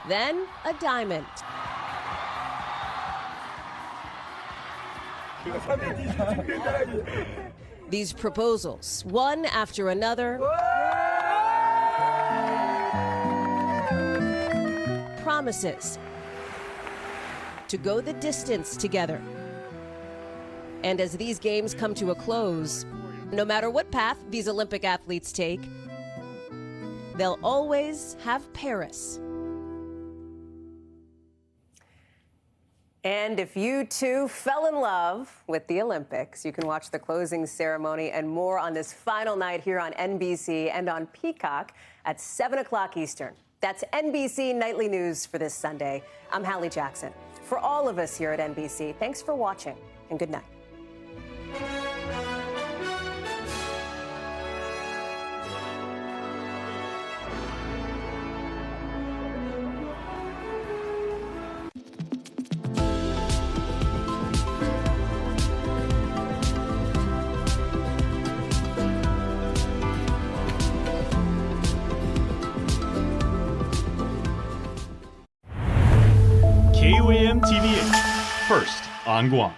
then a diamond. These proposals, one after another, promises to go the distance together. And as these games come to a close, no matter what path these Olympic athletes take, they'll always have Paris. And if you too fell in love with the Olympics, you can watch the closing ceremony and more on this final night here on NBC and on Peacock at 7 o'clock Eastern. That's NBC Nightly News for this Sunday. I'm Hallie Jackson. For all of us here at NBC, thanks for watching and good night. KUAM TV8, first on Guam.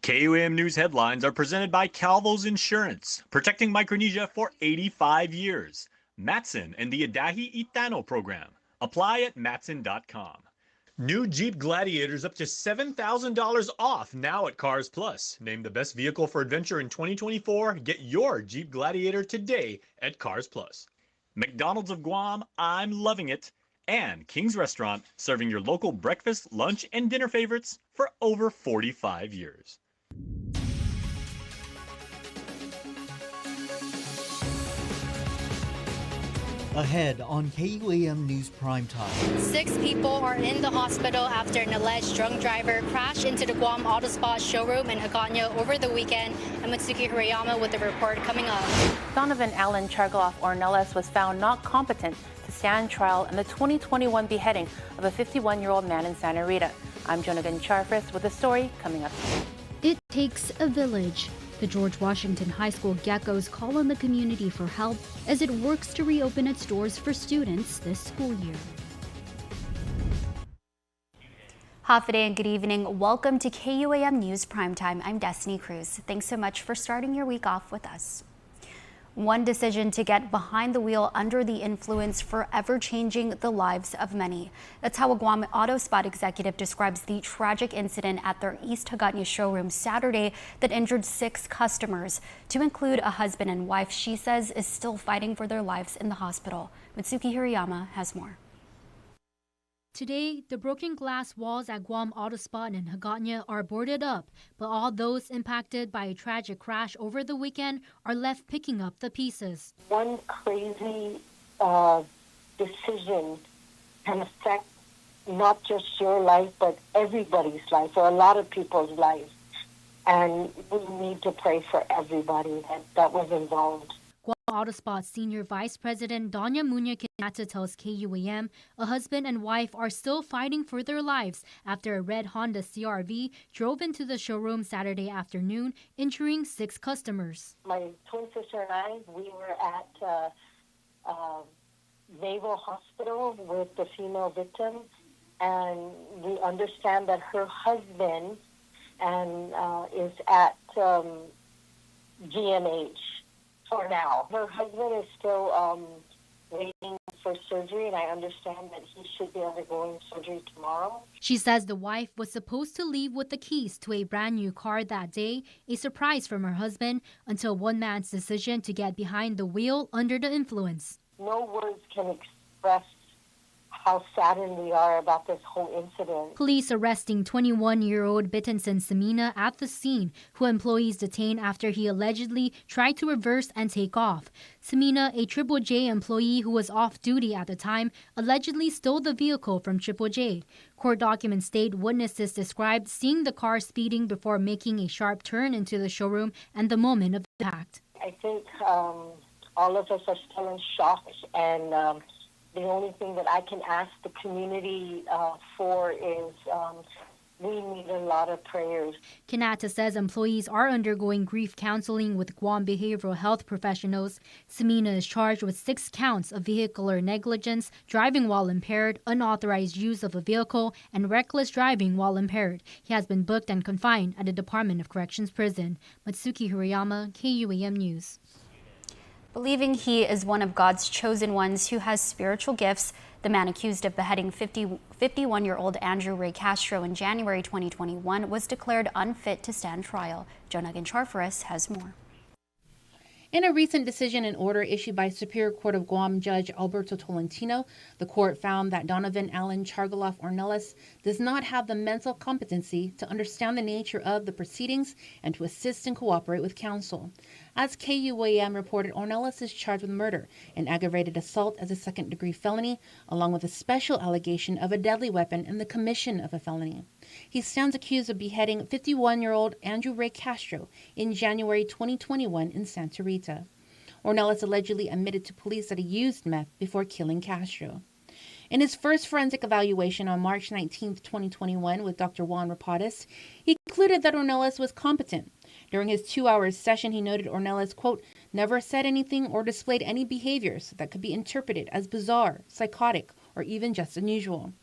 KUAM News headlines are presented by Calvo's Insurance, protecting Micronesia for 85 years. Matson and the Adahi Itano program. Apply at matson.com. New Jeep Gladiators up to $7,000 off now at Cars Plus. Named the best vehicle for adventure in 2024. Get your Jeep Gladiator today at Cars Plus. McDonald's of Guam, I'm loving it. And King's Restaurant, serving your local breakfast, lunch, and dinner favorites for over 45 years. Ahead on KUAM News Primetime. 6 people are in the hospital after an alleged drunk driver crashed into the Guam Auto Spot showroom in Hagåtña over the weekend. I'm Mitsuki Hirayama with the report coming up. Donovan Allen Chargaloff Ornelas was found not competent to stand trial in the 2021 beheading of a 51-year-old man in Santa Rita. I'm Jonagan Charfris with the story coming up. It takes a village. The George Washington High School Geckos call on the community for help as it works to reopen its doors for students this school year. Hafa day and good evening. Welcome to KUAM News Primetime. I'm Destiny Cruz. Thanks so much for starting your week off with us. One decision to get behind the wheel under the influence forever changing the lives of many. That's how a Guam Auto Spot executive describes the tragic incident at their East Hagåtña showroom Saturday that injured 6 customers, to include a husband and wife she says is still fighting for their lives in the hospital. Mitsuki Hirayama has more. Today, the broken glass walls at Guam Auto Spot in Hagåtña are boarded up, but all those impacted by a tragic crash over the weekend are left picking up the pieces. One crazy decision can affect not just your life, but everybody's life, or a lot of people's lives. And we need to pray for everybody that was involved. Guam Auto Spot Senior Vice President Doña Muña Kinata tells KUAM a husband and wife are still fighting for their lives after a red Honda CR-V drove into the showroom Saturday afternoon, injuring 6 customers. My twin sister and I, we were at Naval Hospital with the female victim, and we understand that her husband is at GMH. For now. Her husband is still waiting for surgery, and I understand that he should be undergoing surgery tomorrow. She says the wife was supposed to leave with the keys to a brand new car that day, a surprise from her husband, until one man's decision to get behind the wheel under the influence. No words can express how saddened we are about this whole incident. Police arresting 21-year-old Bittinson Samina at the scene, who employees detained after he allegedly tried to reverse and take off. Samina, a Triple J employee who was off duty at the time, allegedly stole the vehicle from Triple J. Court documents state witnesses described seeing the car speeding before making a sharp turn into the showroom and the moment of impact. I think all of us are still in shock, and the only thing that I can ask the community for is we need a lot of prayers. Kanata says employees are undergoing grief counseling with Guam behavioral health professionals. Samina is charged with 6 counts of vehicular negligence, driving while impaired, unauthorized use of a vehicle, and reckless driving while impaired. He has been booked and confined at the Department of Corrections prison. Matsuki Hirayama, KUAM News. Believing he is one of God's chosen ones who has spiritual gifts, the man accused of beheading 51-year-old Andrew Ray Castro in January 2021 was declared unfit to stand trial. Jonagan Charfaris has more. In a recent decision and order issued by Superior Court of Guam Judge Alberto Tolentino, the court found that Donovan Allen Chargaloff Ornelas does not have the mental competency to understand the nature of the proceedings and to assist and cooperate with counsel. As KUAM reported, Ornelas is charged with murder and aggravated assault as a second-degree felony, along with a special allegation of a deadly weapon and the commission of a felony. He stands accused of beheading 51-year-old Andrew Ray Castro in January 2021 in Santa Rita. Ornelas allegedly admitted to police that he used meth before killing Castro. In his first forensic evaluation on March 19, 2021 with Dr. Juan Rapadas, he concluded that Ornelas was competent. During his 2-hour session, he noted Ornelas, quote, never said anything or displayed any behaviors that could be interpreted as bizarre, psychotic, or even just unusual.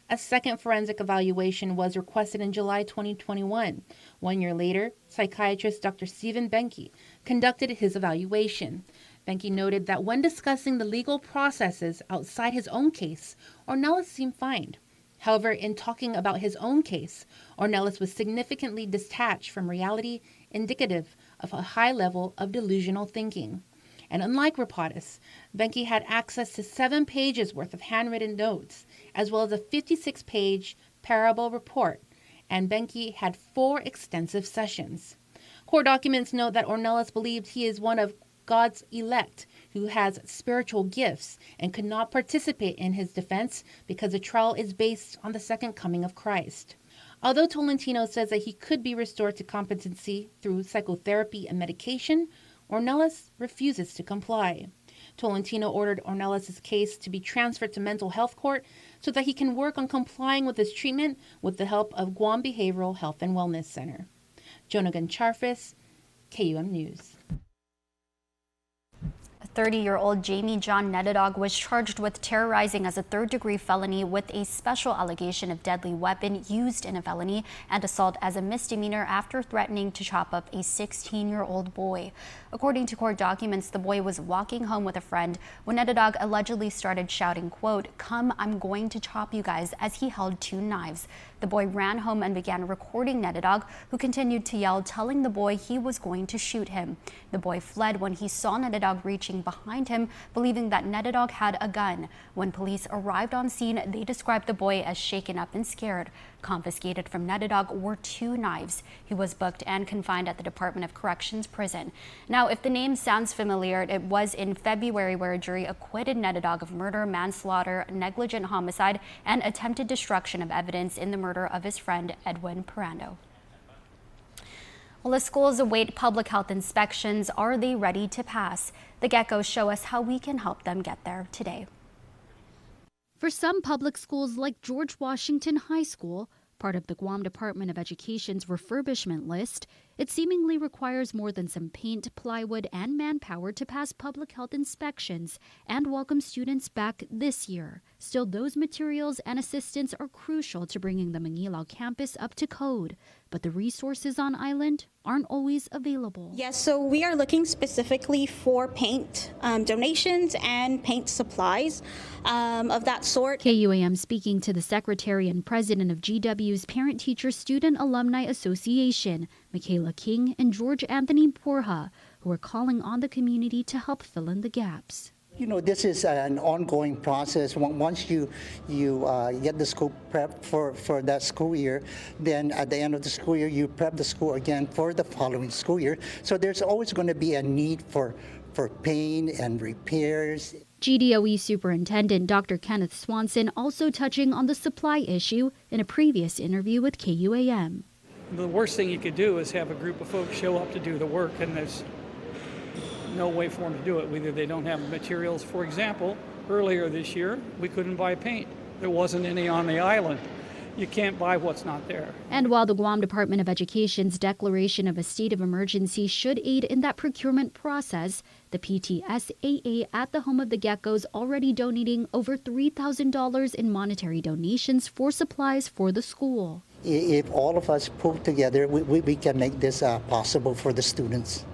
A second forensic evaluation was requested in July 2021. 1 year later, psychiatrist Dr. Stephen Benke conducted his evaluation. Benke noted that when discussing the legal processes outside his own case, Ornelas seemed fine. However, in talking about his own case, Ornelas was significantly detached from reality, indicative of a high level of delusional thinking. And unlike Rapadas, Benke had access to 7 pages worth of handwritten notes, as well as a 56-page parable report, and Benke had 4 extensive sessions. Court documents note that Ornelas believed he is one of God's elect who has spiritual gifts and could not participate in his defense because the trial is based on the second coming of Christ. Although Tolentino says that he could be restored to competency through psychotherapy and medication, Ornelas refuses to comply. Tolentino ordered Ornelas' case to be transferred to mental health court so that he can work on complying with his treatment with the help of Guam Behavioral Health and Wellness Center. Jonagan Charfis, KUM News. 30-year-old Jamie John Nedadog was charged with terrorizing as a third-degree felony with a special allegation of deadly weapon used in a felony and assault as a misdemeanor after threatening to chop up a 16-year-old boy. According to court documents, the boy was walking home with a friend when Nedadog allegedly started shouting, quote, "Come, I'm going to chop you guys," as he held 2 knives. The boy ran home and began recording Nedadog, who continued to yell, telling the boy he was going to shoot him. The boy fled when he saw Nedadog reaching behind him, believing that Nedadog had a gun. When police arrived on scene, they described the boy as shaken up and scared. Confiscated from Nedadog were 2 knives. He was booked and confined at the Department of Corrections prison. Now, if the name sounds familiar, it was in February where a jury acquitted Nedadog of murder, manslaughter, negligent homicide, and attempted destruction of evidence in the murder of his friend Edwin Parando. Well, as schools await public health inspections, are they ready to pass? The Geckos show us how we can help them get there today. For some public schools like George Washington High School, part of the Guam Department of Education's refurbishment list, it seemingly requires more than some paint, plywood, and manpower to pass public health inspections and welcome students back this year. Still, those materials and assistance are crucial to bringing the Mangilaw campus up to code. But the resources on island aren't always available. Yes, so we are looking specifically for paint donations and paint supplies of that sort. KUAM speaking to the secretary and president of GW's Parent-Teacher Student Alumni Association, Michaela King and George Anthony Porha, who are calling on the community to help fill in the gaps. You know, this is an ongoing process. Once you get the school prep for that school year, then at the end of the school year, you prep the school again for the following school year. So there's always going to be a need for paint and repairs. GDOE Superintendent Dr. Kenneth Swanson also touching on the supply issue in a previous interview with KUAM. The worst thing you could do is have a group of folks show up to do the work, and there's no way for them to do it. Either they don't have materials. For example, earlier this year, we couldn't buy paint. There wasn't any on the island. you can't buy what's not there. And while the Guam Department of Education's declaration of a state of emergency should aid in that procurement process, the PTSAA at the home of the Geckos already donating over $3,000 in monetary donations for supplies for the school. If all of us pull together, we can make this possible for the students.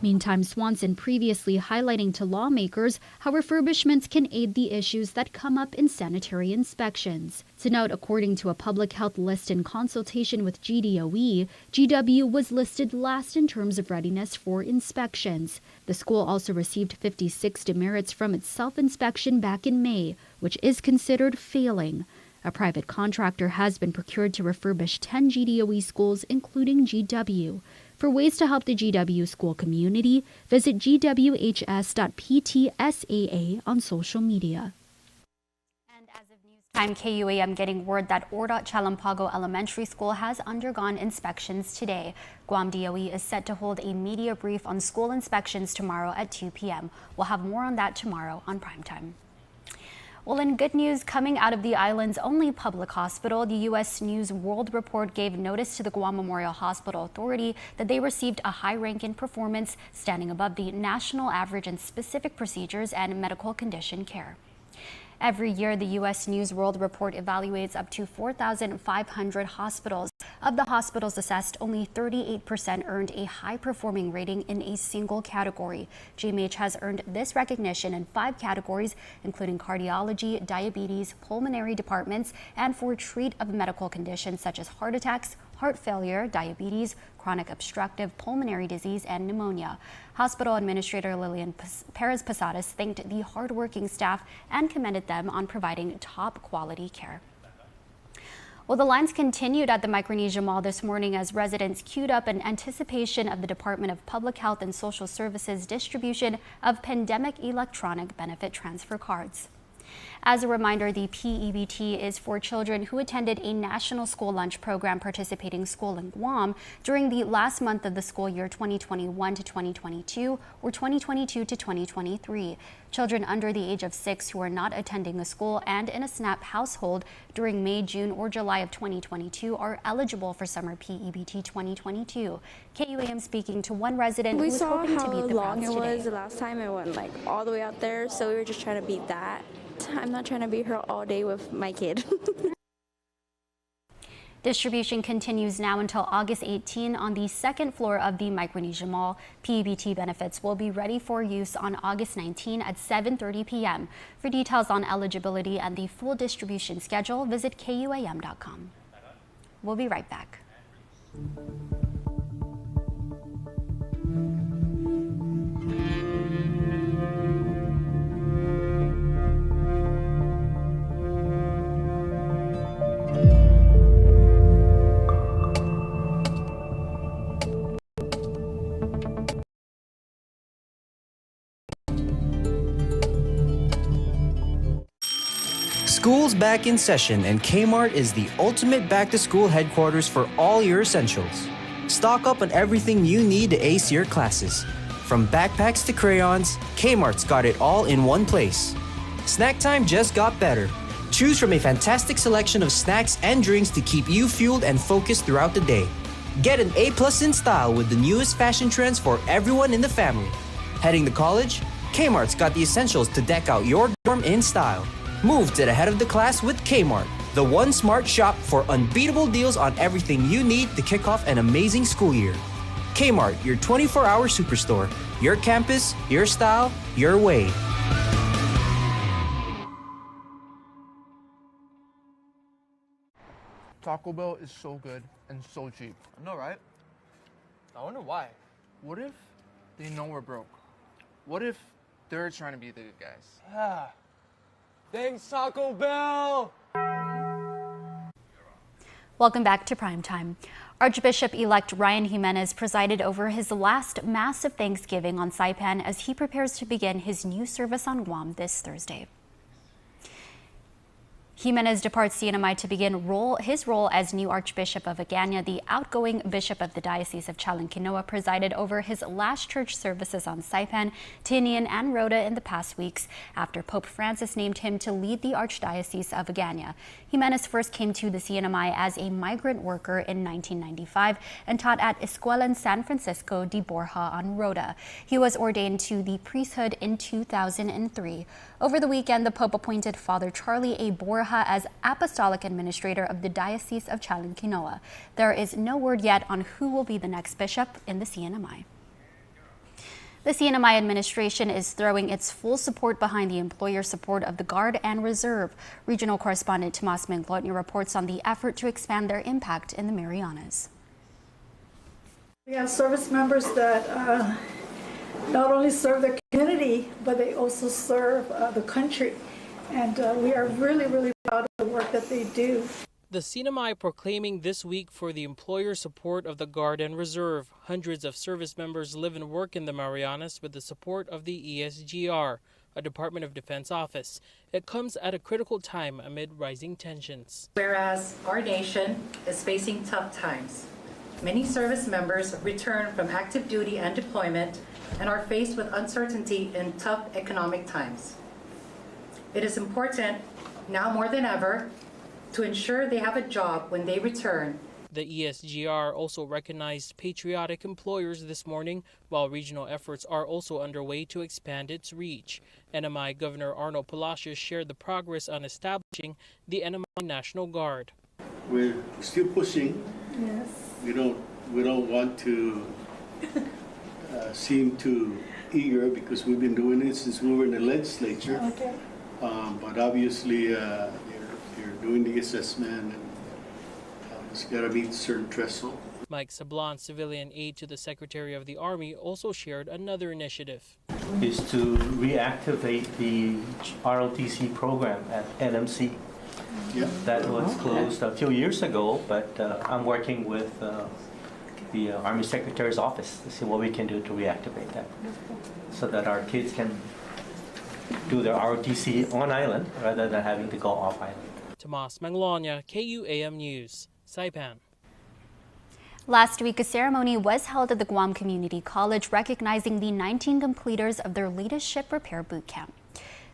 Meantime, Swanson previously highlighting to lawmakers how refurbishments can aid the issues that come up in sanitary inspections. To note, according to a public health list in consultation with GDOE, GW was listed last in terms of readiness for inspections. The school also received 56 demerits from its self-inspection back in May, which is considered failing. A private contractor has been procured to refurbish 10 GDOE schools, including GW. For ways to help the GW school community, visit gwhs.ptsaa on social media. And as of news time, KUAM getting word that Ordot Chalampago Elementary School has undergone inspections today. Guam DOE is set to hold a media brief on school inspections tomorrow at 2 p.m. We'll have more on that tomorrow on Primetime. Well, in good news coming out of the island's only public hospital, the U.S. News World Report gave notice to the Guam Memorial Hospital Authority that they received a high rank in performance, standing above the national average in specific procedures and medical condition care. Every year, the U.S. News World Report evaluates up to 4,500 hospitals. Of the hospitals assessed, only 38% earned a high-performing rating in a single category. GMH has earned this recognition in 5 categories, including cardiology, diabetes, pulmonary departments, and for treat of medical conditions such as heart attacks, heart failure, diabetes, chronic obstructive pulmonary disease, and pneumonia. Hospital Administrator Lillian Perez-Posadas thanked the hardworking staff and commended them on providing top quality care. Well, the lines continued at the Micronesia Mall this morning as residents queued up in anticipation of the Department of Public Health and Social Services distribution of pandemic electronic benefit transfer cards. As a reminder, the P-EBT is for children who attended a national school lunch program participating school in Guam during the last month of the school year 2021 to 2022 or 2022 to 2023. Children under the age of 6 who are not attending a school and in a SNAP household during May, June, or July of 2022 are eligible for summer P-EBT 2022. KUAM speaking to one resident who was hoping to beat the crowds today. We saw how long it was the last time. It went like all the way out there, so we were just trying to beat that. I'm not trying to be here all day with my kid. Distribution continues now until August 18 on the second floor of the Micronesia Mall. P-EBT benefits will be ready for use on August 19 at 7:30 p.m. For details on eligibility and the full distribution schedule, visit KUAM.com. We'll be right back. School's back in session, and Kmart is the ultimate back-to-school headquarters for all your essentials. Stock up on everything you need to ace your classes. From backpacks to crayons, Kmart's got it all in one place. Snack time just got better. Choose from a fantastic selection of snacks and drinks to keep you fueled and focused throughout the day. Get an A+ in style with the newest fashion trends for everyone in the family. Heading to college? Kmart's got the essentials to deck out your dorm in style. Move to the head of the class with Kmart, the one smart shop for unbeatable deals on everything you need to kick off an amazing school year. Kmart, your 24-hour superstore. Your campus, your style, your way. Taco Bell is so good and so cheap. I know, right? I wonder why. What if they know we're broke? What if they're trying to be the good guys? Ah. Thanks, Taco Bell! Welcome back to Primetime. Archbishop-elect Ryan Jimenez presided over his last Mass of Thanksgiving on Saipan as he prepares to begin his new service on Guam this Thursday. Jimenez departs CNMI to begin his role as new Archbishop of Agana. The outgoing Bishop of the Diocese of Chalanquinoa presided over his last church services on Saipan, Tinian, and Rota in the past weeks after Pope Francis named him to lead the Archdiocese of Agana. Jimenez first came to the CNMI as a migrant worker in 1995 and taught at Escuela in San Francisco de Borja on Rota. He was ordained to the priesthood in 2003. Over the weekend, the Pope appointed Father Charlie A. Borja as Apostolic Administrator of the Diocese of Chalanquinoa. There is no word yet on who will be the next bishop in the CNMI. The CNMI administration is throwing its full support behind the employer support of the Guard and Reserve. Regional correspondent Tomas Menglotny reports on the effort to expand their impact in the Marianas. We have service members that not only serve their community, but they also serve the country. And we are really, really proud of the work that they do. The CNMI proclaiming this week for the employer support of the Guard and Reserve. Hundreds of service members live and work in the Marianas with the support of the ESGR, a Department of Defense office. It comes at a critical time amid rising tensions. Whereas our nation is facing tough times, many service members return from active duty and deployment and are faced with uncertainty in tough economic times. It is important, now more than ever, to ensure they have a job when they return. The ESGR also recognized patriotic employers this morning, while regional efforts are also underway to expand its reach. NMI Governor Arnold Palacios shared the progress on establishing the NMI National Guard. We're still pushing. Yes. We don't want to seem too eager because we've been doing it since we were in the legislature. Okay. But obviously, you're doing the assessment, and it's got to meet a certain threshold. Mike Sablon, civilian aide to the Secretary of the Army, also shared another initiative. Is to reactivate the ROTC program at NMC. Yeah. That was closed a few years ago, but I'm working with the Army Secretary's office to see what we can do to reactivate that, so that our kids can do their ROTC on island rather than having to go off island. Tomas Manglona, KUAM News, Saipan. Last week, a ceremony was held at the Guam Community College recognizing the 19 completers of their latest ship repair boot camp.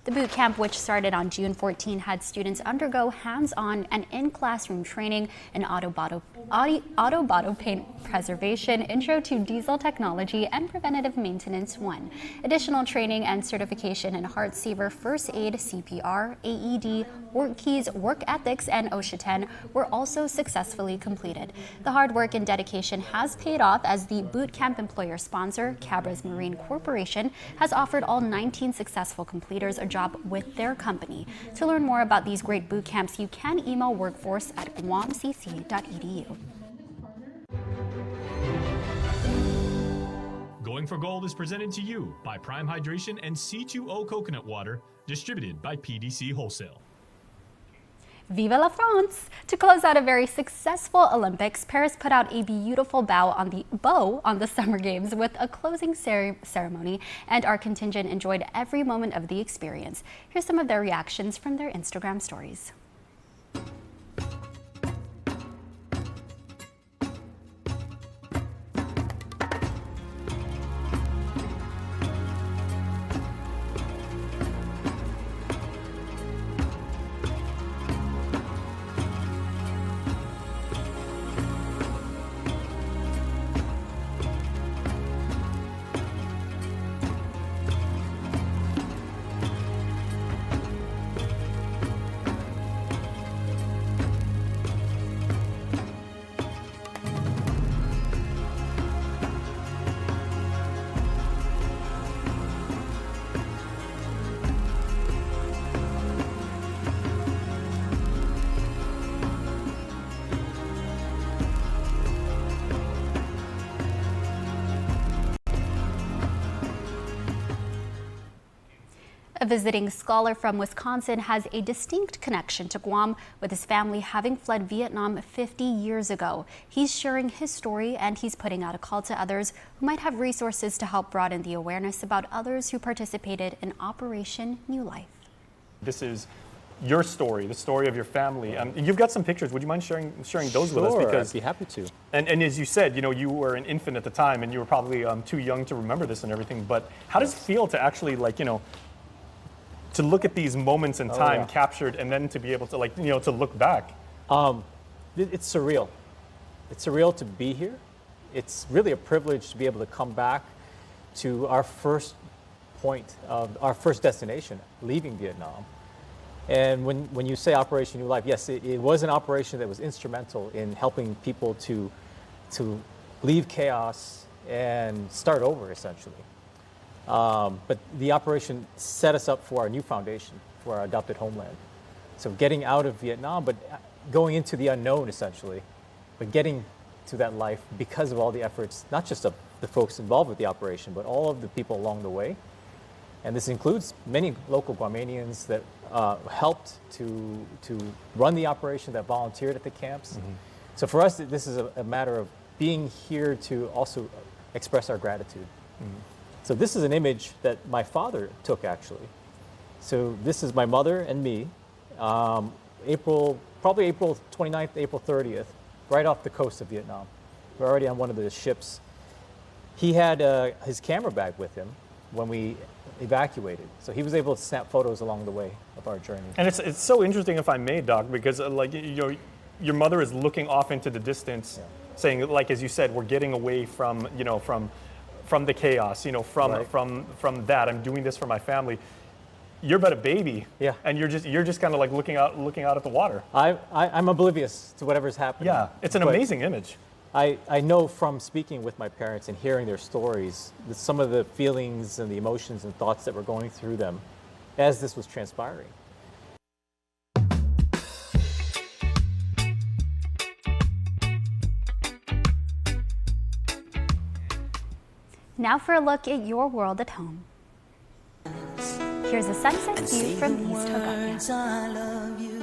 The boot camp, which started on June 14, had students undergo hands-on and in-classroom training in auto bottle paint preservation, intro to diesel technology, and preventative maintenance 1. Additional training and certification in heart saver, first aid, CPR, AED, work keys, work ethics, and OSHA 10 were also successfully completed. The hard work and dedication has paid off as the boot camp employer sponsor, Cabras Marine Corporation, has offered all 19 successful completers a job with their company. To learn more about these great boot camps, you can email workforce@guamcc.edu. Going for Gold is presented to you by Prime Hydration and C2O Coconut Water, distributed by PDC Wholesale. Vive la France! To close out a very successful Olympics, Paris put out a beautiful bow on the Summer Games with a closing ceremony, and our contingent enjoyed every moment of the experience. Here's some of their reactions from their Instagram stories. A visiting scholar from Wisconsin has a distinct connection to Guam, with his family having fled Vietnam 50 years ago. He's sharing his story, and he's putting out a call to others who might have resources to help broaden the awareness about others who participated in Operation New Life. This is your story, the story of your family. You've got some pictures. Would you mind sharing those with us? Sure, Because I'd be happy to. And as you said, you were an infant at the time, and you were probably too young to remember this and everything. But how does it feel to actually to look at these moments in time captured, and then to be able to to look back? It's surreal. It's surreal to be here. It's really a privilege to be able to come back to our first point of our first destination, leaving Vietnam. And when you say Operation New Life, yes, it was an operation that was instrumental in helping people to leave chaos and start over, essentially. But the operation set us up for our new foundation, for our adopted homeland. So getting out of Vietnam, but going into the unknown, essentially, but getting to that life because of all the efforts, not just of the folks involved with the operation, but all of the people along the way. And this includes many local Guamanians that helped to run the operation, that volunteered at the camps. Mm-hmm. So for us, this is a matter of being here to also express our gratitude. Mm-hmm. So this is an image that my father took, actually. So this is my mother and me, probably April 29th, April 30th, right off the coast of Vietnam. We're already on one of the ships. He had his camera bag with him when we evacuated. So he was able to snap photos along the way of our journey. And it's so interesting, if I may, Doc, because your mother is looking off into the distance, saying, like as you said, we're getting away from from the chaos, from that. I'm doing this for my family. You're but a baby, and you're just kind of like looking out at the water. I'm oblivious to whatever's happening. Yeah, it's an amazing image. I know from speaking with my parents and hearing their stories that some of the feelings and the emotions and thoughts that were going through them as this was transpiring. Now for a look at your world at home. Here's a sunset view from East Hagåtña. I love you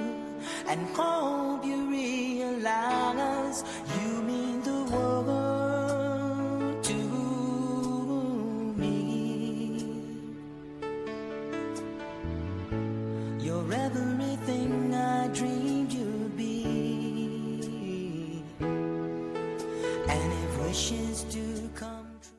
and hope you realize you mean the world to me. You're everything I dreamed you'd be, and if wishes do come true.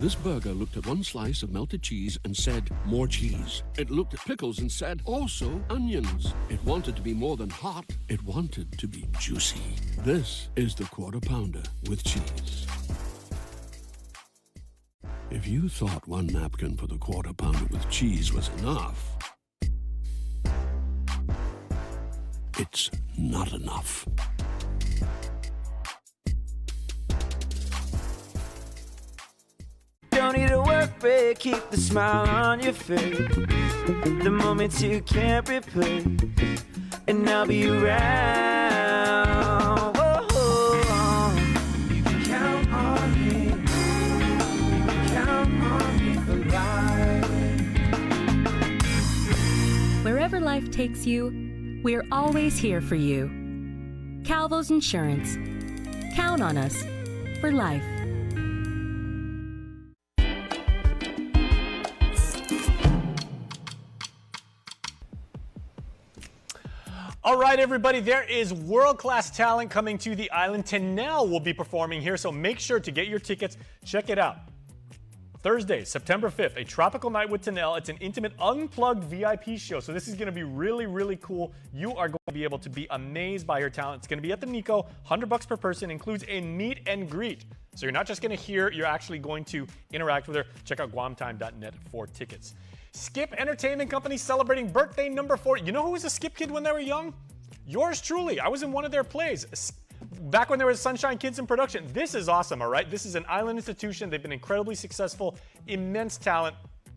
This burger looked at one slice of melted cheese and said, more cheese. It looked at pickles and said, also onions. It wanted to be more than hot. It wanted to be juicy. This is the Quarter Pounder with cheese. If you thought one napkin for the Quarter Pounder with cheese was enough, it's not enough. Don't need a work break, keep the smile on your face. The moments you can't replace, and I'll be around. Whoa. You can count on me. You can count on me for life. Wherever life takes you, we're always here for you. Calvo's Insurance. Count on us for life. All right, everybody, there is world-class talent coming to the island. Tanel will be performing here, so make sure to get your tickets. Check it out. Thursday, September 5th, a tropical night with Tanel. It's an intimate, unplugged VIP show, so this is going to be really, really cool. You are going to be able to be amazed by her talent. It's going to be at the Nico, $100 per person, includes a meet and greet. So you're not just going to hear, you're actually going to interact with her. Check out guamtime.net for tickets. Skip Entertainment Company celebrating birthday number 4. You know who was a Skip kid when they were young? Yours truly. I was in one of their plays back when there was Sunshine Kids in production. This is awesome, all right? This is an island institution. They've been incredibly successful, immense talent,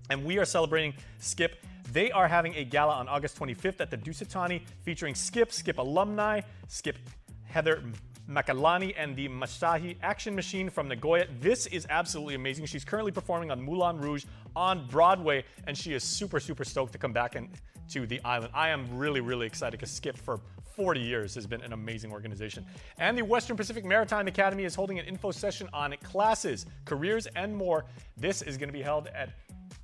and we are celebrating Skip. They are having a gala on August 25th at the Dusitani featuring Skip, Skip alumni, Skip Heather Makalani, and the Masahi Action Machine from Nagoya. This is absolutely amazing. She's currently performing on Moulin Rouge on Broadway, and she is super, super stoked to come back to the island. I am really, really excited because Skip for 40 years has been an amazing organization. And the Western Pacific Maritime Academy is holding an info session on classes, careers, and more. This is going to be held at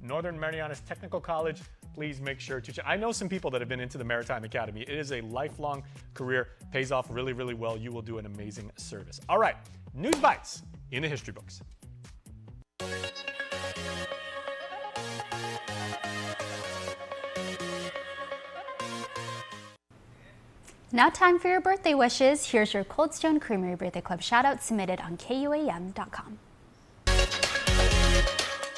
Northern Marianas Technical College. Please make sure to check. I know some people that have been into the Maritime Academy. It is a lifelong career, pays off really, really well. You will do an amazing service. All right, news bites in the history books. Now time for your birthday wishes. Here's your Cold Stone Creamery Birthday Club shoutout submitted on KUAM.com.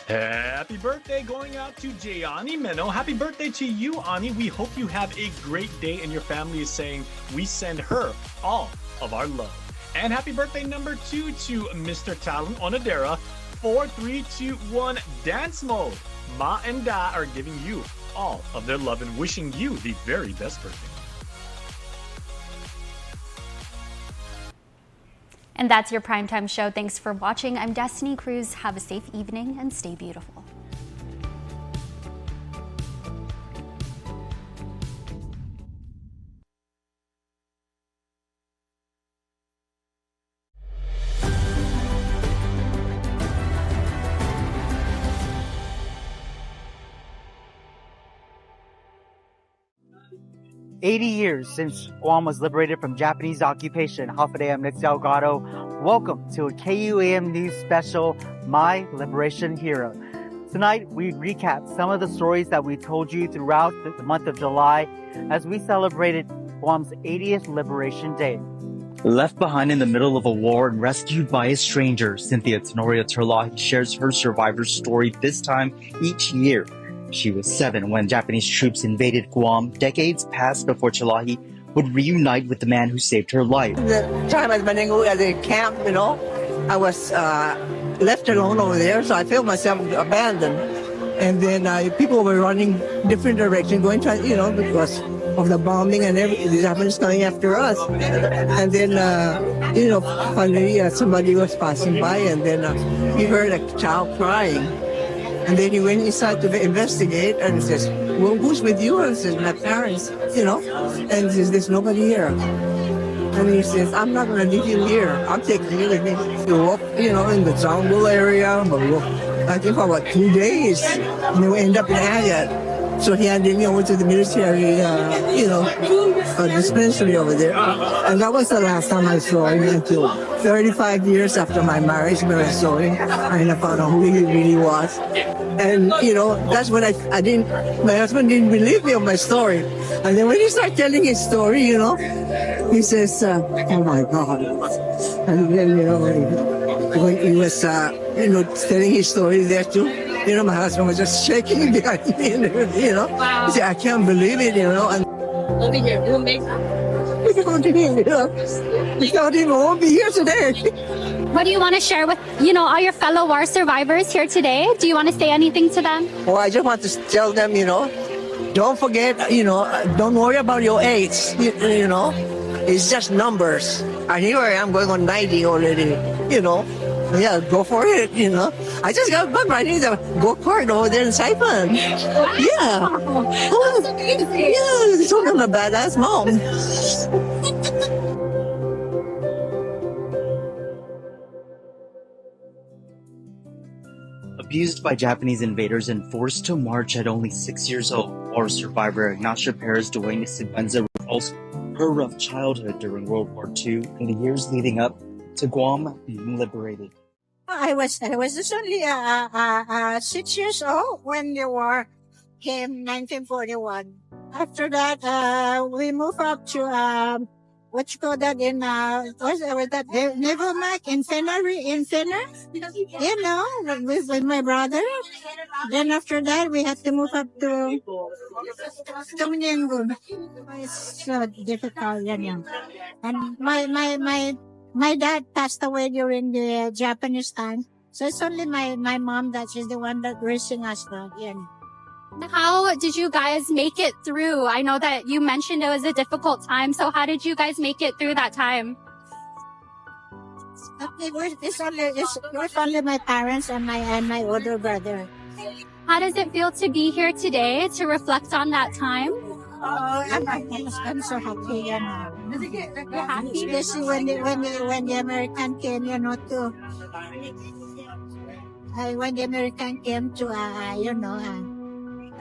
Happy birthday going out to Jayani Meno. Happy birthday to you, Ani. We hope you have a great day and your family is saying we send her all of our love. And happy birthday number 2 to Mr. Talon Onadera. 4, 3, 2, 1, dance mode. Ma and Da are giving you all of their love and wishing you the very best birthday. And that's your primetime show. Thanks for watching. I'm Destiny Cruz. Have a safe evening and stay beautiful. Years since Guam was liberated from Japanese occupation. Hafide, I'm Nick Delgado. Welcome to a KUAM News special, My Liberation Hero. Tonight, we recap some of the stories that we told you throughout the month of July as we celebrated Guam's 80th Liberation Day. Left behind in the middle of a war and rescued by a stranger, Cynthia Tenoria Terlahi shares her survivor's story this time each year. She was 7 when Japanese troops invaded Guam. Decades passed before Terlahi would reunite with the man who saved her life. The time at Maningo at the camp, I was left alone over there, so I felt myself abandoned. And then people were running different directions, going to, because of the bombing and everything. The Japanese coming after us. And then, finally somebody was passing by, and then he heard a child crying. And then he went inside to investigate, and he says, well, who's with you? And he says, my parents, and he says, there's nobody here. And he says, I'm not going to leave you here. I'm taking you with me. We walk, in the jungle area, I think for about 2 days, and then we end up in Agat. So he handed me over to the military, dispensary over there. And that was the last time I saw him until 35 years after my marriage when I saw him. I found out who he really was. And, you know, that's when my husband didn't believe me of my story. And then when he started telling his story, you know, he says, oh my God. And then, you know, when he was, you know, telling his story there too, you know, my husband was just shaking behind me, and everything, you know. He said, I can't believe it, you know. And without him, you know, without him, I won't be here today. What do you want to share with, you know, all your fellow war survivors here today? Do you want to say anything to them? Well, I just want to tell them, you know, don't forget, you know, don't worry about your age, you know. It's just numbers. And here I am going on 90 already, you know. Yeah, go for it, you know. I just got back right here, go kart over there in Saipan. Yeah. Oh, yeah, so I'm a badass mom. Abused by Japanese invaders and forced to march at only 6 years old, war survivor Ignacia Perez Dueña Sigüenza recalls her rough childhood during World War II and the years leading up to Guam being liberated. I was just only 6 years old when the war came, 1941. After that, we moved up to what you call that in what's that Naval Mac Infirmary, you know, with my brother. Then after that, we had to move up to Tumnyangun. It's so difficult, you know. And my dad passed away during the Japanese time, so it's only my mom that is the one that raising us now. Yeah. How did you guys make it through? I know that you mentioned it was a difficult time, so how did you guys make it through that time? It's only my parents and my older brother. How does it feel to be here today to reflect on that time? I'm so happy, you know. Especially when the American came, you know, when the American came to, you know,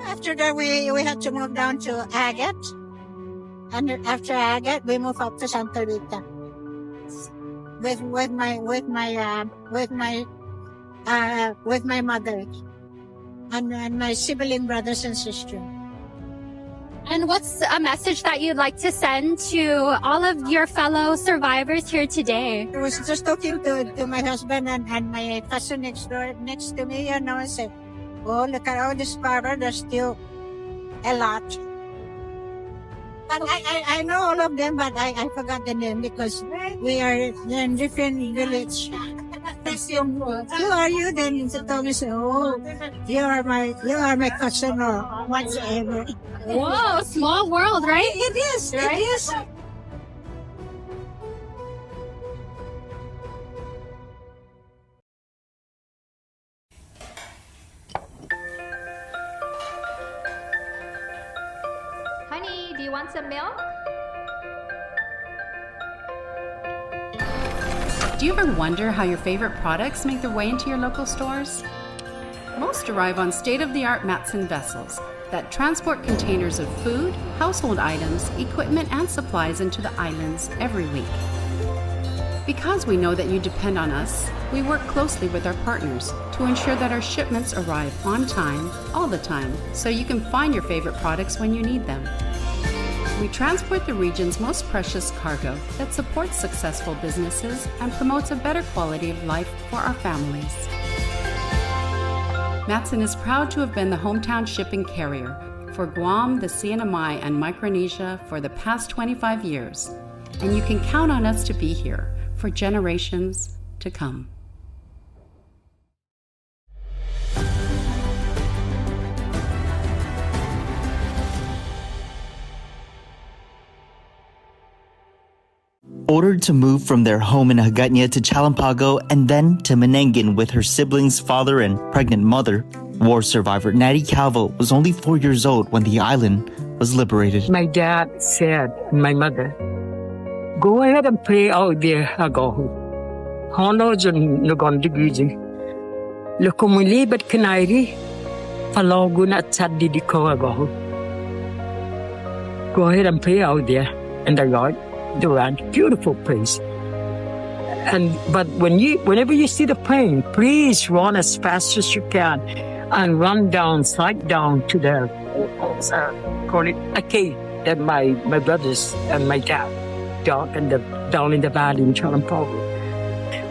after that we had to move down to Agate, and after Agate we moved up to Santa Rita with my mother and my sibling brothers and sisters. And what's a message that you'd like to send to all of your fellow survivors here today? I was just talking to my husband and my cousin next to me, you know, and said, oh, look at all this power, there's still a lot. But I know all of them, but I forgot the name because we are in different village. Who are you? Then he told me, oh, you are my cousin or whatsoever. Whoa, small world, right? It is, right? It is. Honey, do you want some milk? Do you ever wonder how your favorite products make their way into your local stores? Most arrive on state-of-the-art Matson vessels that transport containers of food, household items, equipment, and supplies into the islands every week. Because we know that you depend on us, we work closely with our partners to ensure that our shipments arrive on time, all the time, so you can find your favorite products when you need them. We transport the region's most precious cargo that supports successful businesses and promotes a better quality of life for our families. Matson is proud to have been the hometown shipping carrier for Guam, the CNMI, and Micronesia for the past 25 years, and you can count on us to be here for generations to come. Ordered to move from their home in Hagåtña to Chalampago and then to Manengan with her siblings' father and pregnant mother, war survivor Natty Calvo was only 4 years old when the island was liberated. My dad said, my mother, go ahead and pray out there, Agaho. Hono jon nagondiguji. Lokomuli kanairi, palogun at sadidi ko Agaho. Go ahead and pray out there. in the yard, the ranch, beautiful place. But whenever you see the plane, please run as fast as you can and run down, slide down to the, call it a cave that my brothers and my dad dug down in the valley in Chalampogos.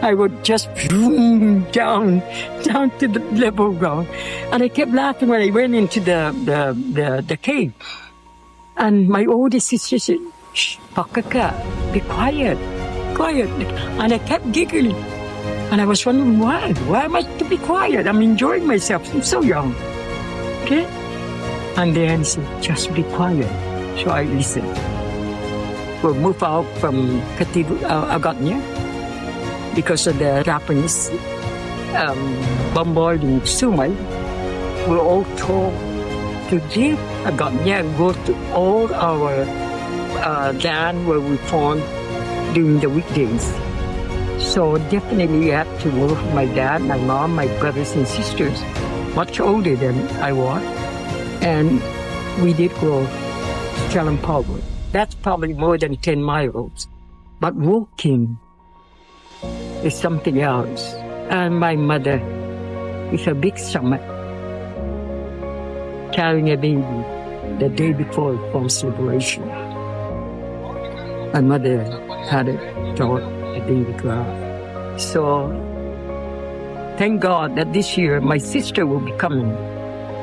I would just zoom down to the level ground. And I kept laughing when I went into the cave. And my older sister said, "Shh, Pakaka, be quiet. And I kept giggling. And I was wondering why. Why am I to be quiet? I'm enjoying myself. I'm so young. Okay? And then he said, just be quiet. So I listened. We'll move out from Agatnya because of the Japanese bombarding Sumay. We're all told to leave Agatnya and go to all our land where we found during the weekdays. So definitely you have to work with my dad, my mom, my brothers and sisters, much older than I was. And we did go to Chalampogos. That's probably more than 10 miles. But walking is something else. And my mother, with a big stomach, carrying a baby the day before false liberation. My mother had a daughter, a baby girl. So, thank God that this year my sister will be coming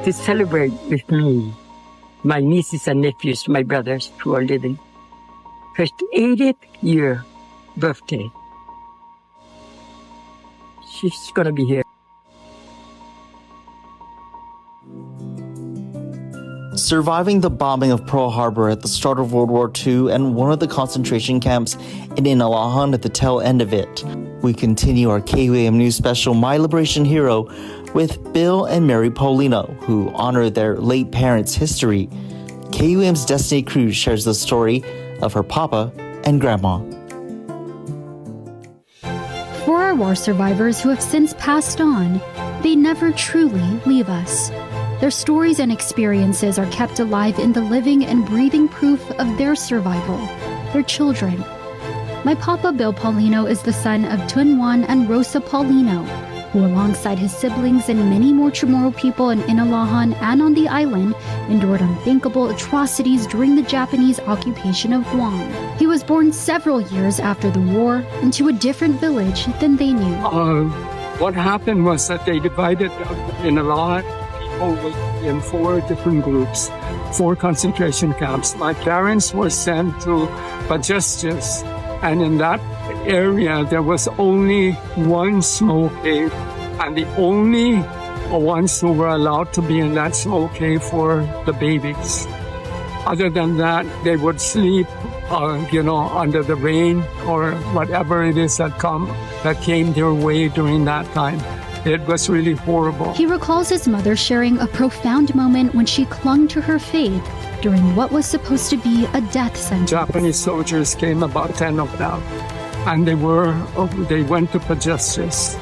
to celebrate with me, my nieces and nephews, my brothers who are living, her 80th year birthday. She's gonna be here. Surviving the bombing of Pearl Harbor at the start of World War II and one of the concentration camps in Inalahan at the tail end of it. We continue our KUAM News special, My Liberation Hero, with Bill and Mary Paulino, who honor their late parents' history. KUAM's Destiny Cruz shares the story of her papa and grandma. For our war survivors who have since passed on, they never truly leave us. Their stories and experiences are kept alive in the living and breathing proof of their survival, their children. My papa, Bill Paulino, is the son of Tun Juan and Rosa Paulino, who alongside his siblings and many more Chamorro people in Inalahan and on the island, endured unthinkable atrocities during the Japanese occupation of Guam. He was born several years after the war into a different village than they knew. What happened was that they divided Inalahan in 4 different groups, 4 concentration camps. My parents were sent to Pajestes, and in that area there was only one smoke cave, and the only ones who were allowed to be in that smoke cave were the babies. Other than that, they would sleep, under the rain or whatever it is that came their way during that time. It was really horrible. He recalls his mother sharing a profound moment when she clung to her faith during what was supposed to be a death sentence. Japanese soldiers came, about 10 of them, and they went to Pajestes,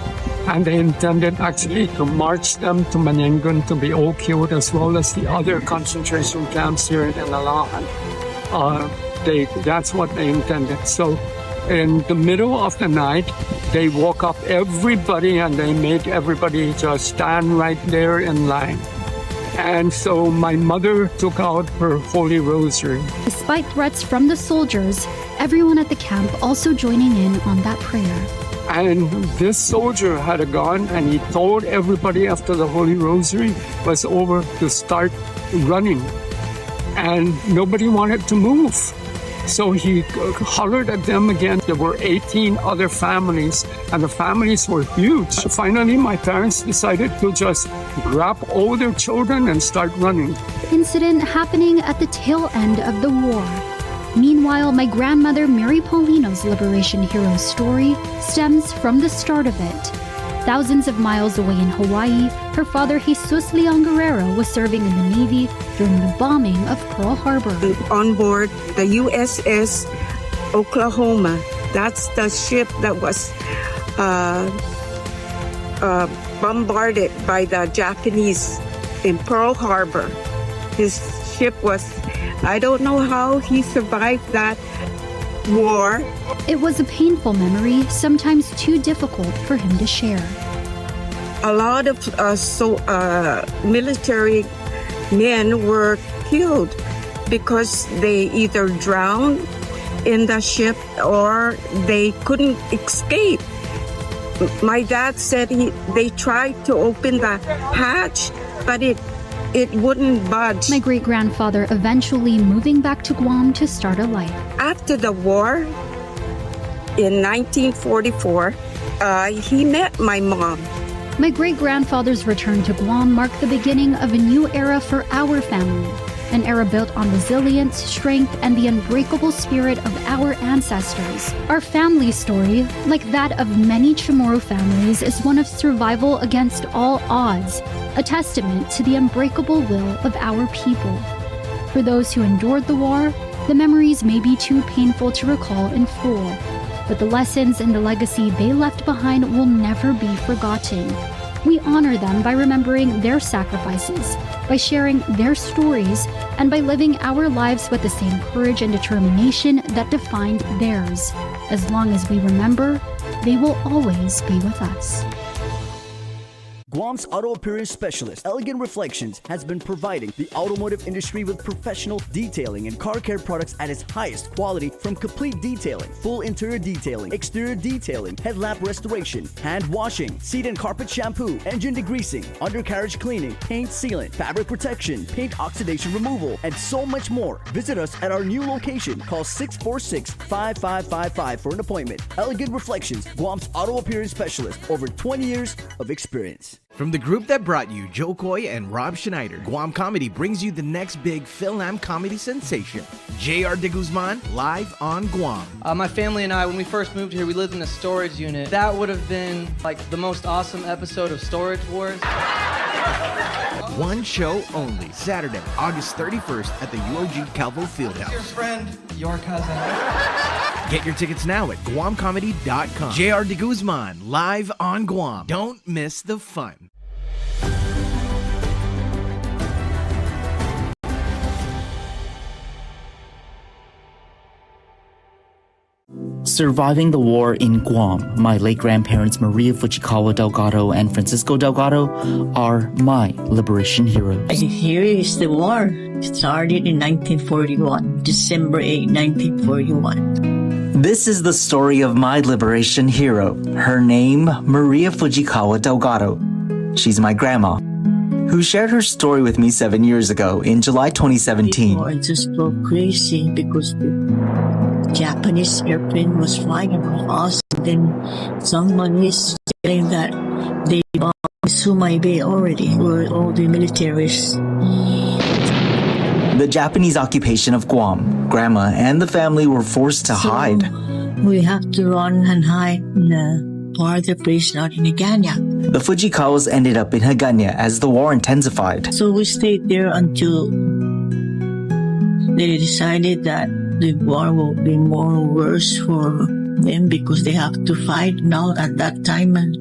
and they intended actually to march them to Manengun to be all killed, as well as the other concentration camps here in Inalahan. That's what they intended. So in the middle of the night, they woke up everybody and they made everybody just stand right there in line. And so my mother took out her Holy Rosary. Despite threats from the soldiers, everyone at the camp also joining in on that prayer. And this soldier had a gun, and he told everybody after the Holy Rosary was over to start running. And nobody wanted to move. So he hollered at them again. There were 18 other families, and the families were huge. Finally, my parents decided to just grab all their children and start running. The incident happening at the tail end of the war. Meanwhile, my grandmother Mary Paulino's Liberation Hero story stems from the start of it. Thousands of miles away in Hawaii, her father Jesus Leon Guerrero was serving in the Navy during the bombing of Pearl Harbor. On board the USS Oklahoma, that's the ship that was bombarded by the Japanese in Pearl Harbor. His ship was I don't know how he survived that war. It was a painful memory, sometimes too difficult for him to share. A lot of military men were killed because they either drowned in the ship or they couldn't escape. My dad said they tried to open the hatch, but it wouldn't budge. My great-grandfather eventually moving back to Guam to start a life. After the war, in 1944, he met my mom. My great-grandfather's return to Guam marked the beginning of a new era for our family. An era built on resilience, strength, and the unbreakable spirit of our ancestors. Our family story, like that of many Chamorro families, is one of survival against all odds, a testament to the unbreakable will of our people. For those who endured the war, the memories may be too painful to recall in full, but the lessons and the legacy they left behind will never be forgotten. We honor them by remembering their sacrifices, by sharing their stories, and by living our lives with the same courage and determination that defined theirs. As long as we remember, they will always be with us. Guam's auto appearance specialist, Elegant Reflections, has been providing the automotive industry with professional detailing and car care products at its highest quality, from complete detailing, full interior detailing, exterior detailing, headlamp restoration, hand washing, seat and carpet shampoo, engine degreasing, undercarriage cleaning, paint sealant, fabric protection, paint oxidation removal, and so much more. Visit us at our new location. Call 646-5555 for an appointment. Elegant Reflections, Guam's auto appearance specialist, over 20 years of experience. From the group that brought you Joe Coy and Rob Schneider, Guam Comedy brings you the next big Phil-Am comedy sensation, J.R. de Guzman, live on Guam. My family and I, when we first moved here, we lived in a storage unit. That would have been like the most awesome episode of Storage Wars. One show only, Saturday, August 31st at the UOG Calvo Fieldhouse. Your friend, your cousin. Get your tickets now at GuamComedy.com. J.R. de Guzman, live on Guam. Don't miss the fun. Surviving the war in Guam, my late grandparents Maria Fujikawa Delgado and Francisco Delgado are my liberation heroes. Here is the war. It started in 1941, December 8, 1941. This is the story of my liberation hero. Her name, Maria Fujikawa Delgado. She's my grandma, who shared her story with me 7 years ago in July 2017. I just go crazy because the Japanese airplane was flying around us. Then someone is saying that they bombed Sumay Bay already, where all the militaries. The Japanese occupation of Guam. Grandma and the family were forced to hide. We have to run and hide in a farther place, not in Hagania. The Fujikawas ended up in Hagania as the war intensified. So we stayed there until they decided that the war will be more worse for them because they have to fight now at that time, and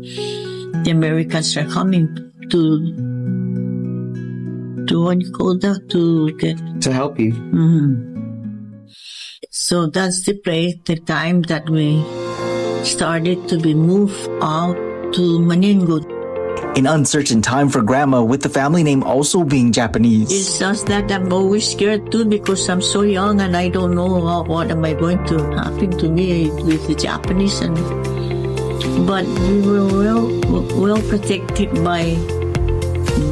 the Americans are coming to what you call that, to help you. Mm-hmm. So that's the time that we started to be moved out to Maningo. An uncertain time for Grandma, with the family name also being Japanese. It's just that I'm always scared too because I'm so young and I don't know what am I going to happen to me with the Japanese. But we were well protected by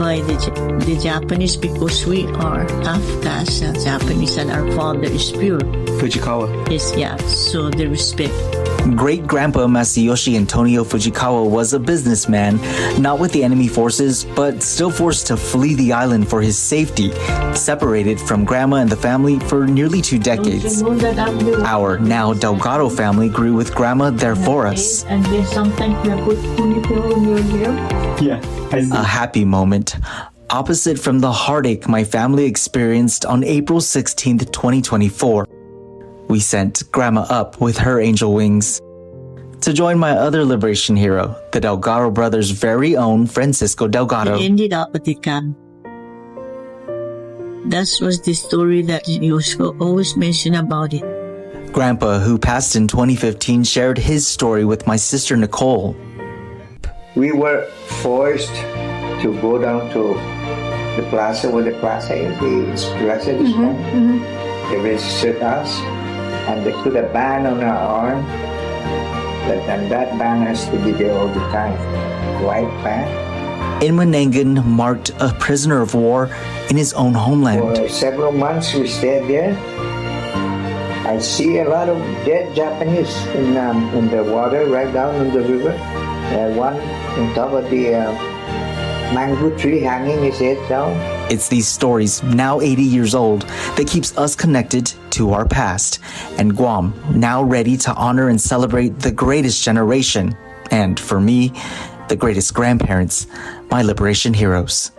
the Japanese because we are half caste Japanese and our father is pure Fujikawa. Yes, yeah. So the respect. Great-grandpa Masayoshi Antonio Fujikawa was a businessman, not with the enemy forces, but still forced to flee the island for his safety, separated from Grandma and the family for nearly 2 decades. Our now Delgado family grew with Grandma there for us. And then sometimes you put ponytail in your hair. Yeah. A happy moment. Opposite from the heartache my family experienced on April 16th, 2024. We sent Grandma up with her angel wings to join my other liberation hero, the Delgado brothers' very own Francisco Delgado. We ended up at the camp. That was the story that you always mention about it. Grandpa, who passed in 2015, shared his story with my sister Nicole. We were forced to go down to the plaza where the plaza is, the plaza is from. They registered us, and they put a band on our arm, and that band has to be there all the time. White band. Inmanangan marked a prisoner of war in his own homeland. For several months we stayed there. I see a lot of dead Japanese in the water right down in the river. One on top of the mango tree hanging his head down. It's these stories, now 80 years old, that keeps us connected to our past. And Guam, now ready to honor and celebrate the greatest generation. And for me, the greatest grandparents, my liberation heroes.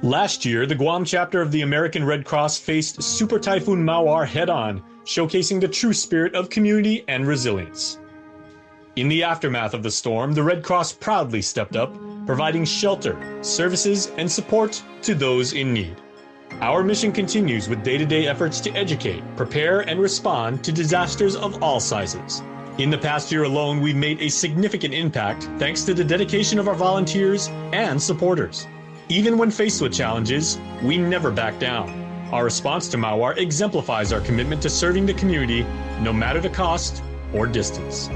Last year, the Guam chapter of the American Red Cross faced Super Typhoon Mawar head-on, showcasing the true spirit of community and resilience. In the aftermath of the storm, the Red Cross proudly stepped up, providing shelter, services, and support to those in need. Our mission continues with day-to-day efforts to educate, prepare, and respond to disasters of all sizes. In the past year alone, we've made a significant impact thanks to the dedication of our volunteers and supporters. Even when faced with challenges, we never back down. Our response to Mawar exemplifies our commitment to serving the community, no matter the cost or distance.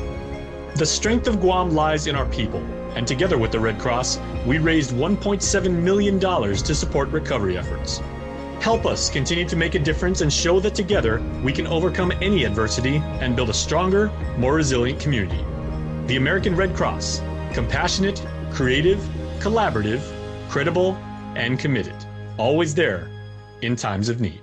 The strength of Guam lies in our people, and together with the Red Cross, we raised $1.7 million to support recovery efforts. Help us continue to make a difference and show that together we can overcome any adversity and build a stronger, more resilient community. The American Red Cross, compassionate, creative, collaborative, credible, and committed, always there in times of need.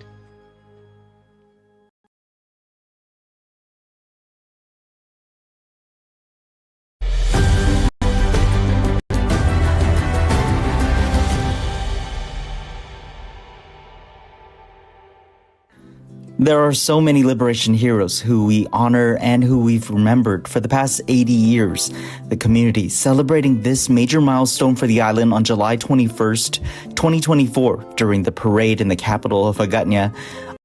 There are so many liberation heroes who we honor and who we've remembered for the past 80 years. The community celebrating this major milestone for the island on July 21st, 2024 during the parade in the capital of Agatna.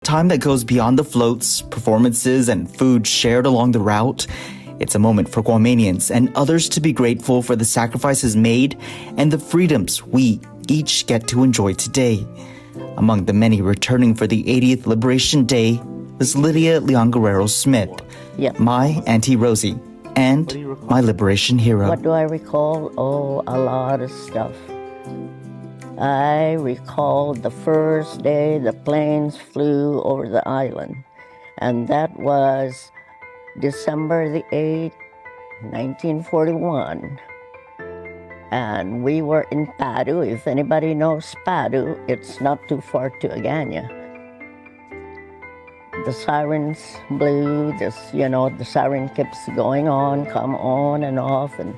Time that goes beyond the floats, performances, and food shared along the route. It's a moment for Guamanians and others to be grateful for the sacrifices made and the freedoms we each get to enjoy today. Among the many returning for the 80th Liberation Day was Lydia Leon Guerrero Smith, my Auntie Rosie, and my liberation hero. What do I recall? Oh, a lot of stuff. I recall the first day the planes flew over the island, and that was December the 8th, 1941. And we were in Padu. If anybody knows Padu, it's not too far to Agana. The sirens blew, the siren keeps going on, come on and off, and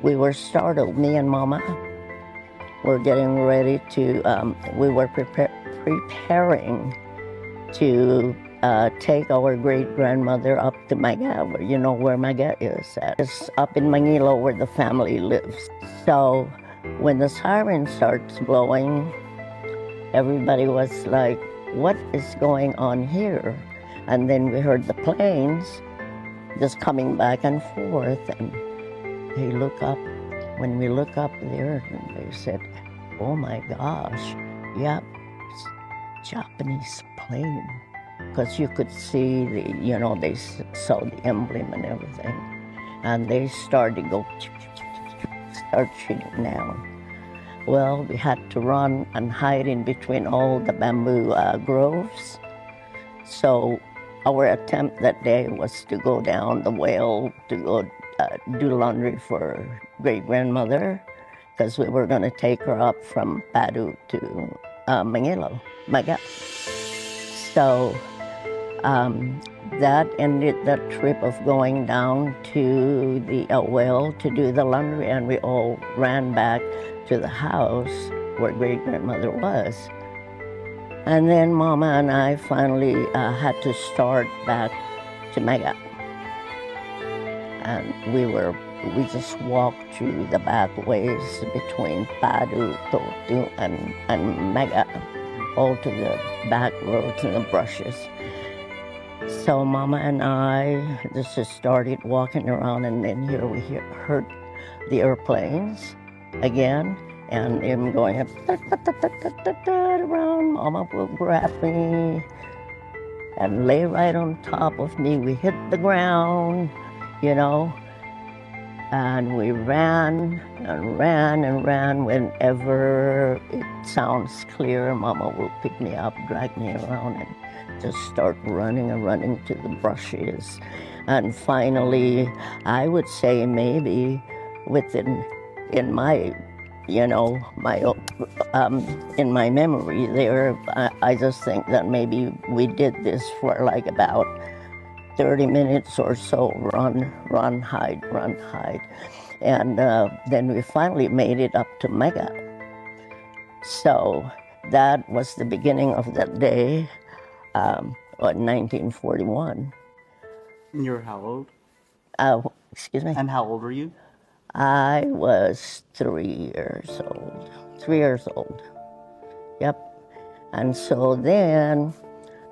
we were startled. Me and Mama were getting ready to, we were preparing to take our great-grandmother up to Maga, where you know where Maga is at. It's up in Manila where the family lives. So when the siren starts blowing, everybody was like, what is going on here? And then we heard the planes just coming back and forth, and they look up. When we look up there, they said, oh my gosh, yeah, it's Japanese plane. Because you could see they saw the emblem and everything. And they started to start shooting down. Well, we had to run and hide in between all the bamboo groves. So our attempt that day was to go down the well to go do laundry for great-grandmother, because we were going to take her up from Padu to Manila, Maga. So that ended that trip of going down to the well to do the laundry, and we all ran back to the house where great-grandmother was. And then Mama and I finally had to start back to Maga. And we just walked through the back ways between Padu, Totu, and Maga, all to the back roads and the brushes. So Mama and I just started walking around, and then here we heard the airplanes again, and him going around. Mama will grab me and lay right on top of me. We hit the ground, you know, and we ran and ran and ran. Whenever it sounds clear, Mama will pick me up, drag me around, and just start running and running to the brushes. And finally, I would say maybe within, in my, you know, in my memory there, I just think that maybe we did this for like about 30 minutes or so, run, hide. And then we finally made it up to Mega. So that was the beginning of that day, 1941. You're how old? Excuse me? And how old were you? I was 3 years old. 3 years old. Yep. And so then,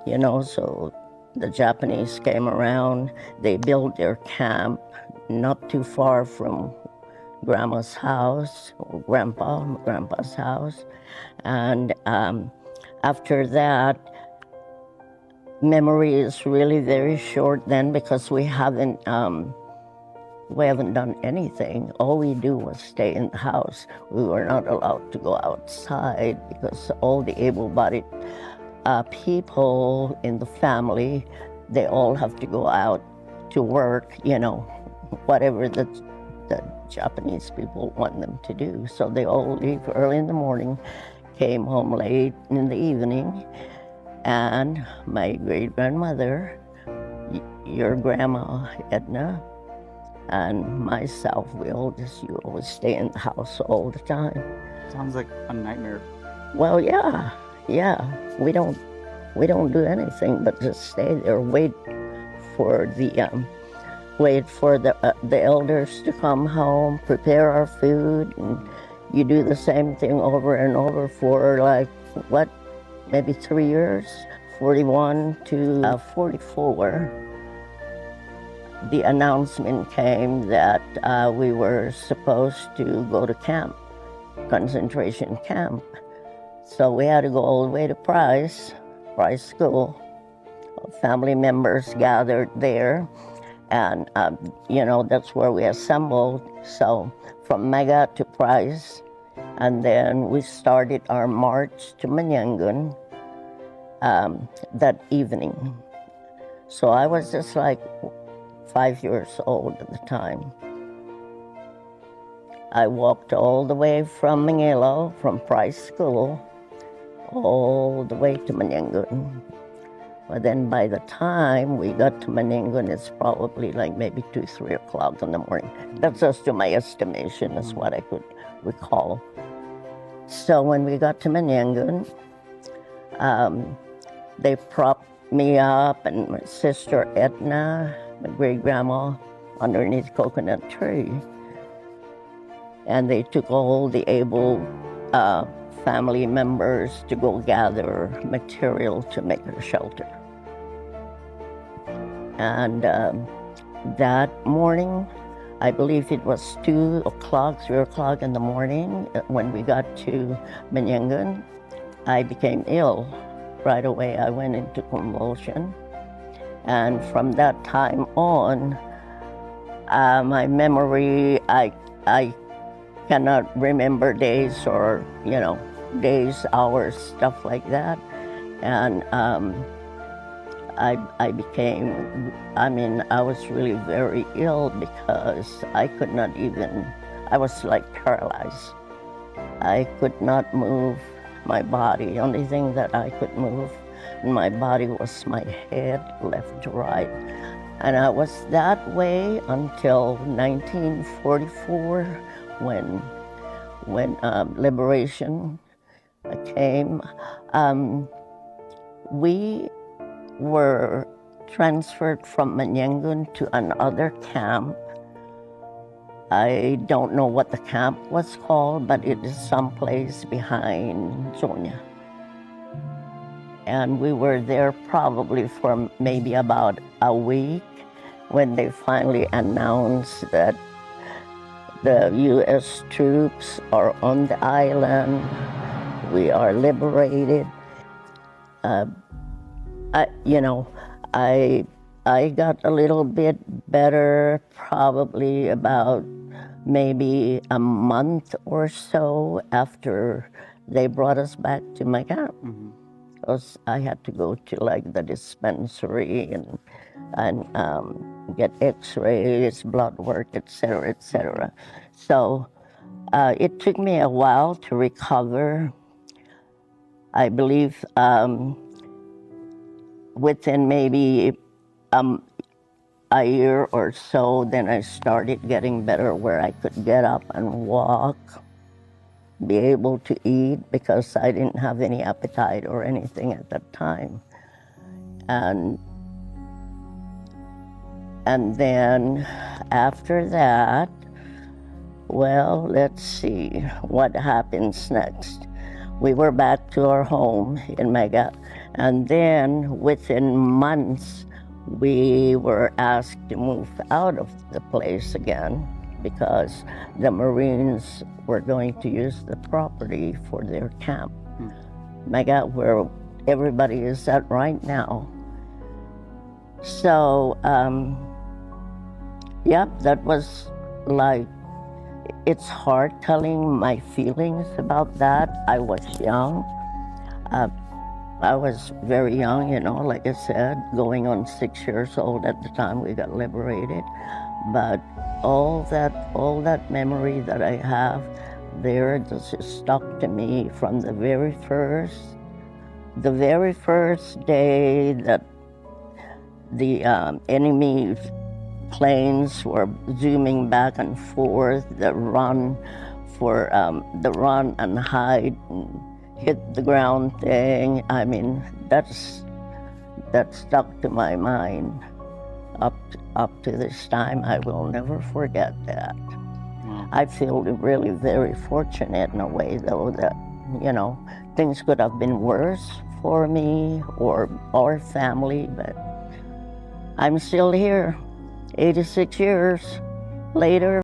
you know, so the Japanese came around. They built their camp not too far from Grandma's house, or Grandpa's house. And after that, memory is really very short then, because we haven't done anything. All we do was stay in the house. We were not allowed to go outside because all the able-bodied people in the family, they all have to go out to work, you know, whatever the Japanese people want them to do. So they all leave early in the morning, came home late in the evening, and my great-grandmother, your grandma, Edna, and myself, we all just, you always stay in the house all the time. Sounds like a nightmare. Well, yeah. We don't do anything but just stay there, wait for the elders to come home, prepare our food, and you do the same thing over and over for like, what, maybe 3 years, 41 to 44. The announcement came that we were supposed to go to camp, concentration camp. So we had to go all the way to Price School. Family members gathered there, and you know, that's where we assembled. So from Mega to Price, and then we started our march to Manyangan that evening. So I was just like 5 years old at the time. I walked all the way from Manila, from Price School, all the way to Manyangan. But then by the time we got to Manyangan, it's probably like maybe 2, 3 o'clock in the morning. That's just to my estimation, that's what I could recall. So when we got to Manyangan, they propped me up and my sister Edna, my great-grandma, underneath the coconut tree. And they took all the able family members to go gather material to make a shelter. And that morning, I believe it was 2 o'clock, 3 o'clock in the morning, when we got to Manyangan, I became ill. Right away, I went into convulsion. And from that time on, my memory, I cannot remember days or, you know, days, hours, stuff like that. And I became, I was really very ill because I could not even, I was like paralyzed. I could not move my body. The only thing that I could move in my body was my head, left to right. And I was that way until 1944 when liberation came. We were transferred from Manyangun to another camp. I don't know what the camp was called, but it is someplace behind Sonia. And we were there probably for maybe about a week when they finally announced that the U.S. troops are on the island. We are liberated. I got a little bit better probably about maybe a month or so after they brought us back to my camp. Because I had to go to like the dispensary and get x-rays, blood work, etc., etc. So it took me a while to recover. I believe within maybe a year or so, then I started getting better where I could get up and walk, be able to eat because I didn't have any appetite or anything at that time. And then after that, well, let's see what happens next. We were back to our home in Mega, and then within months, we were asked to move out of the place again because the Marines were going to use the property for their camp. Mega, where everybody is at right now. So, yeah, that was like, it's hard telling my feelings about that. I was young. I was very young, you know, like I said, going on 6 years old at the time we got liberated. But all that memory that I have there just stuck to me from the very first day that the enemy planes were zooming back and forth, the run and hide and hit the ground thing. I mean, that stuck to my mind up to this time. I will never forget that. I feel really very fortunate in a way, though, that, you know, things could have been worse for me or our family, but I'm still here, 86 years later.